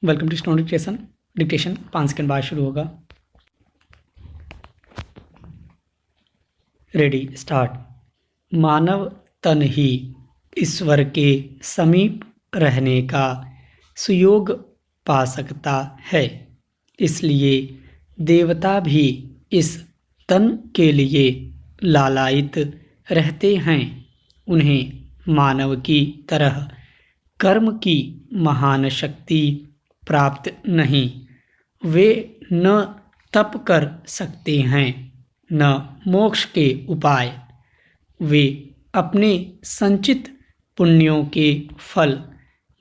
Welcome to stone dictation 5 second बाद शुरू होगा। Ready start. मानव तन ही ईश्वर के समीप रहने का सुयोग पा सकता है, इसलिए देवता भी इस तन के लिए लालायित रहते हैं। उन्हें मानव की तरह कर्म की महान शक्ति प्राप्त नहीं। वे न तप कर सकते हैं, न मोक्ष के उपाय। वे अपने संचित पुण्यों के फल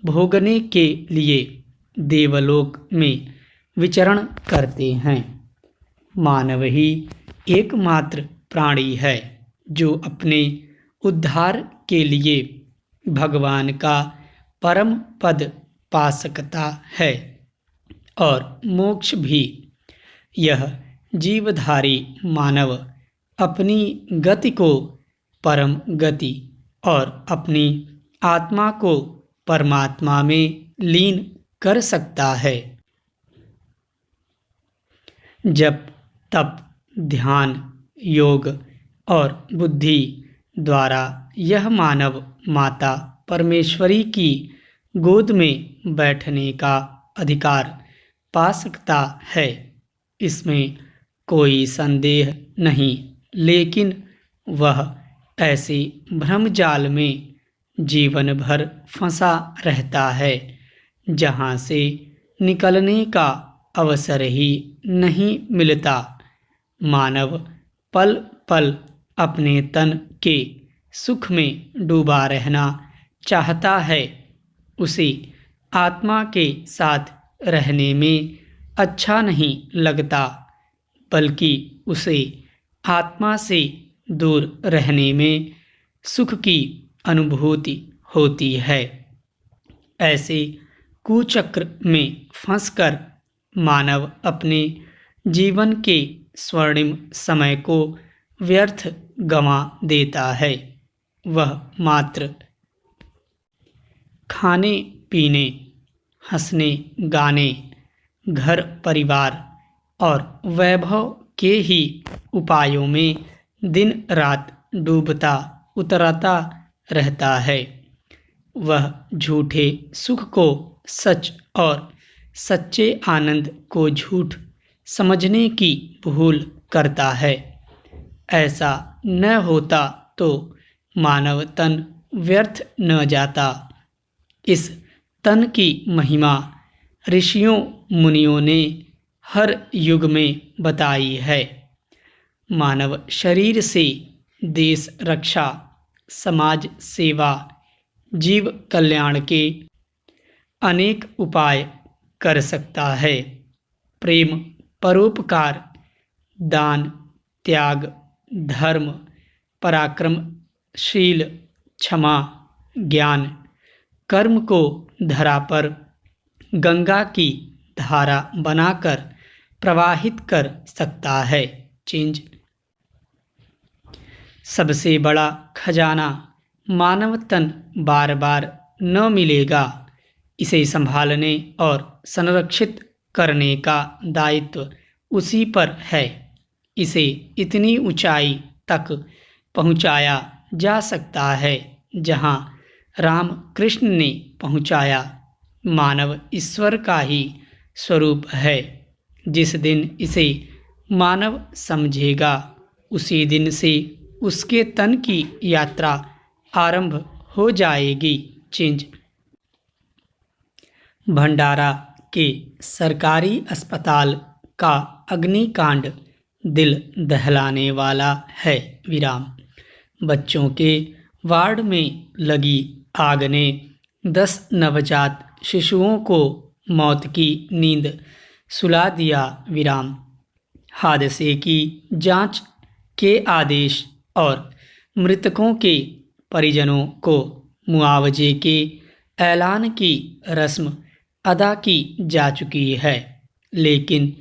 भोगने के लिए देवलोक में विचरण करते हैं। मानव ही एकमात्र प्राणी है जो अपने उद्धार के लिए भगवान का परम पद पा सकता है और मोक्ष भी। यह जीवधारी मानव अपनी गति को परम गति और अपनी आत्मा को परमात्मा में लीन कर सकता है। जब तप, ध्यान, योग और बुद्धि द्वारा यह मानव माता परमेश्वरी की गोद में बैठने का अधिकार पा सकता है, इसमें कोई संदेह नहीं। लेकिन वह ऐसे भ्रमजाल में जीवन भर फंसा रहता है जहाँ से निकलने का अवसर ही नहीं मिलता। मानव पल पल अपने तन के सुख में डूबा रहना चाहता है। उसे आत्मा के साथ रहने में अच्छा नहीं लगता, बल्कि उसे आत्मा से दूर रहने में सुख की अनुभूति होती है। ऐसे कुचक्र में फंसकर मानव अपने जीवन के स्वर्णिम समय को व्यर्थ गंवा देता है। वह मात्र खाने पीने, हंसने गाने, घर परिवार और वैभव के ही उपायों में दिन रात डूबता उतरता रहता है। वह झूठे सुख को सच और सच्चे आनंद को झूठ समझने की भूल करता है। ऐसा न होता तो मानव तन व्यर्थ न जाता। इस तन की महिमा ऋषियों मुनियों ने हर युग में बताई है। मानव शरीर से देश रक्षा, समाज सेवा, जीव कल्याण के अनेक उपाय कर सकता है। प्रेम, परोपकार, दान, त्याग, धर्म, पराक्रमशील, क्षमा, ज्ञान, कर्म को धरा पर गंगा की धारा बनाकर प्रवाहित कर सकता है। चेंज। सबसे बड़ा खजाना मानव तन बार बार न मिलेगा। इसे संभालने और संरक्षित करने का दायित्व उसी पर है। इसे इतनी ऊंचाई तक पहुंचाया जा सकता है जहां राम कृष्ण ने पहुंचाया। मानव ईश्वर का ही स्वरूप है। जिस दिन इसे मानव समझेगा, उसी दिन से उसके तन की यात्रा आरंभ हो जाएगी। चेंज। भंडारा के सरकारी अस्पताल का अग्निकांड दिल दहलाने वाला है। विराम। बच्चों के वार्ड में लगी आग ने 10 नवजात शिशुओं को मौत की नींद सुला दिया। विराम। हादसे की जांच के आदेश और मृतकों के परिजनों को मुआवजे के ऐलान की रस्म अदा की जा चुकी है, लेकिन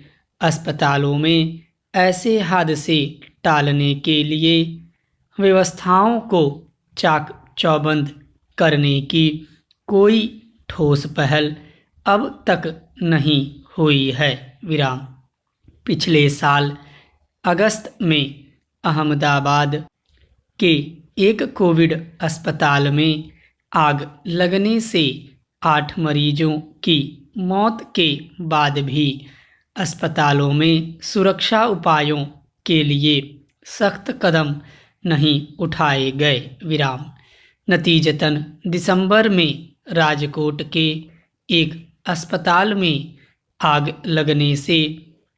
अस्पतालों में ऐसे हादसे टालने के लिए व्यवस्थाओं को चाक चौबंद करने की कोई ठोस पहल अब तक नहीं हुई है। विराम। पिछले साल अगस्त में अहमदाबाद के एक कोविड अस्पताल में आग लगने से 8 मरीजों की मौत के बाद भी अस्पतालों में सुरक्षा उपायों के लिए सख्त कदम नहीं उठाए गए। विराम। नतीजतन दिसंबर में राजकोट के एक अस्पताल में आग लगने से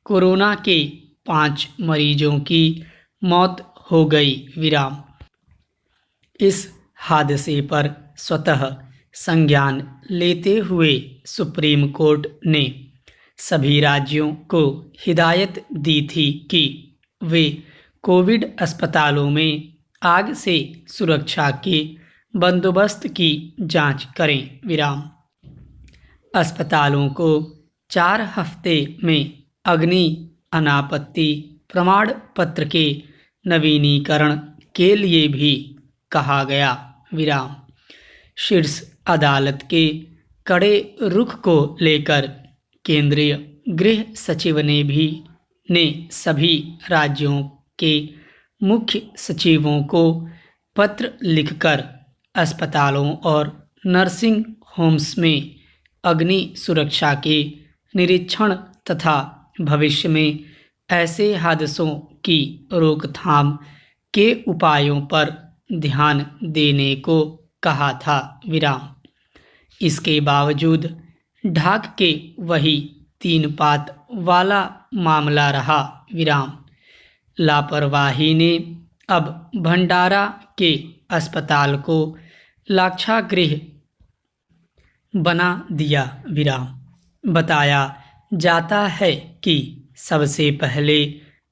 कोरोना के 5 मरीजों की मौत हो गई। विराम। इस हादसे पर स्वतः संज्ञान लेते हुए सुप्रीम कोर्ट ने सभी राज्यों को हिदायत दी थी कि वे कोविड अस्पतालों में आग से सुरक्षा के बंदोबस्त की जांच करें। विराम। अस्पतालों को 4 हफ्ते में अग्नि अनापत्ति प्रमाण पत्र के नवीनीकरण के लिए भी कहा गया। विराम। शीर्ष अदालत के कड़े रुख को लेकर केंद्रीय गृह सचिव ने सभी राज्यों के मुख्य सचिवों को पत्र लिखकर अस्पतालों और नर्सिंग होम्स में अग्नि सुरक्षा के निरीक्षण तथा भविष्य में ऐसे हादसों की रोकथाम के उपायों पर ध्यान देने को कहा था। विराम। इसके बावजूद ढाक के वही 3 पात वाला मामला रहा। विराम। लापरवाही ने अब भंडारा के अस्पताल को लाक्षागृह बना दिया। विराम। बताया जाता है कि सबसे पहले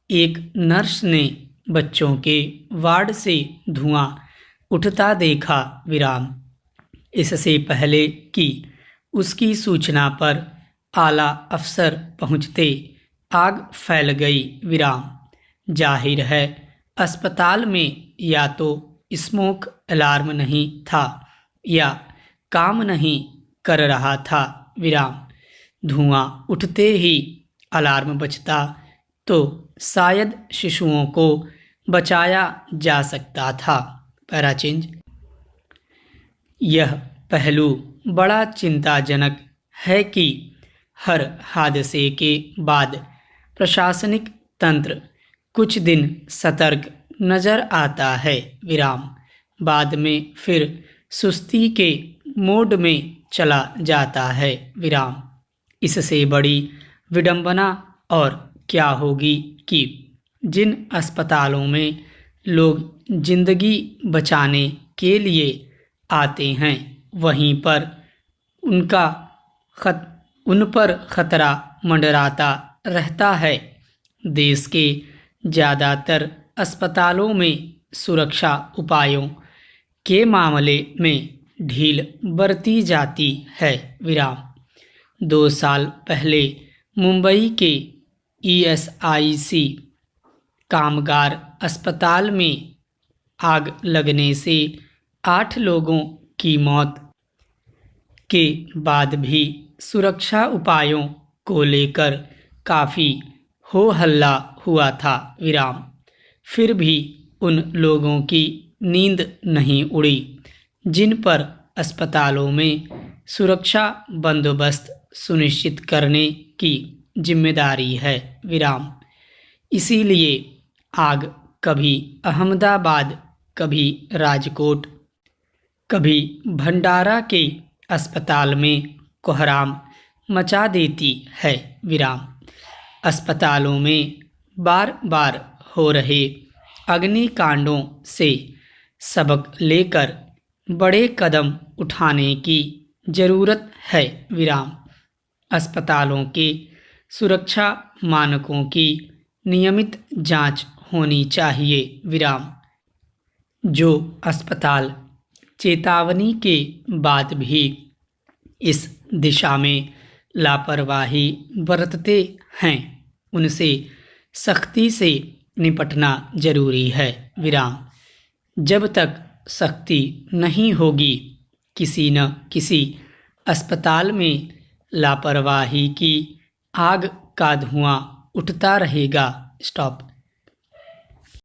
एक नर्स ने बच्चों के वार्ड से धुआं उठता देखा। विराम। इससे पहले कि उसकी सूचना पर आला अफसर पहुंचते आग फैल गई। विराम। जाहिर है अस्पताल में या तो स्मोक अलार्म नहीं था या काम नहीं कर रहा था। विराम। धुआं उठते ही अलार्म बजता तो शायद शिशुओं को बचाया जा सकता था। पैराचेंज। यह पहलू बड़ा चिंताजनक है कि हर हादसे के बाद प्रशासनिक तंत्र कुछ दिन सतर्क नजर आता है। विराम। बाद में फिर सुस्ती के मोड में चला जाता है। विराम। इससे बड़ी विडंबना और क्या होगी कि जिन अस्पतालों में लोग जिंदगी बचाने के लिए आते हैं वहीं पर उन पर खतरा मंडराता रहता है। देश के ज़्यादातर अस्पतालों में सुरक्षा उपायों के मामले में ढील बरती जाती है। विराम। 2 साल पहले मुंबई के ESIC कामगार अस्पताल में आग लगने से 8 लोगों की मौत के बाद भी सुरक्षा उपायों को लेकर काफ़ी हो हल्ला हुआ था। विराम। फिर भी उन लोगों की नींद नहीं उड़ी जिन पर अस्पतालों में सुरक्षा बंदोबस्त सुनिश्चित करने की जिम्मेदारी है। विराम। इसीलिए आग कभी अहमदाबाद, कभी राजकोट, कभी भंडारा के अस्पताल में कोहराम मचा देती है। विराम। अस्पतालों में बार बार हो रहे अग्निकांडों से सबक लेकर बड़े कदम उठाने की ज़रूरत है। विराम। अस्पतालों के सुरक्षा मानकों की नियमित जांच होनी चाहिए। विराम। जो अस्पताल चेतावनी के बाद भी इस दिशा में लापरवाही बरतते हैं उनसे सख्ती से निपटना जरूरी है। विराम। जब तक सख्ती नहीं होगी किसी न किसी अस्पताल में लापरवाही की आग का धुआं उठता रहेगा। स्टॉप।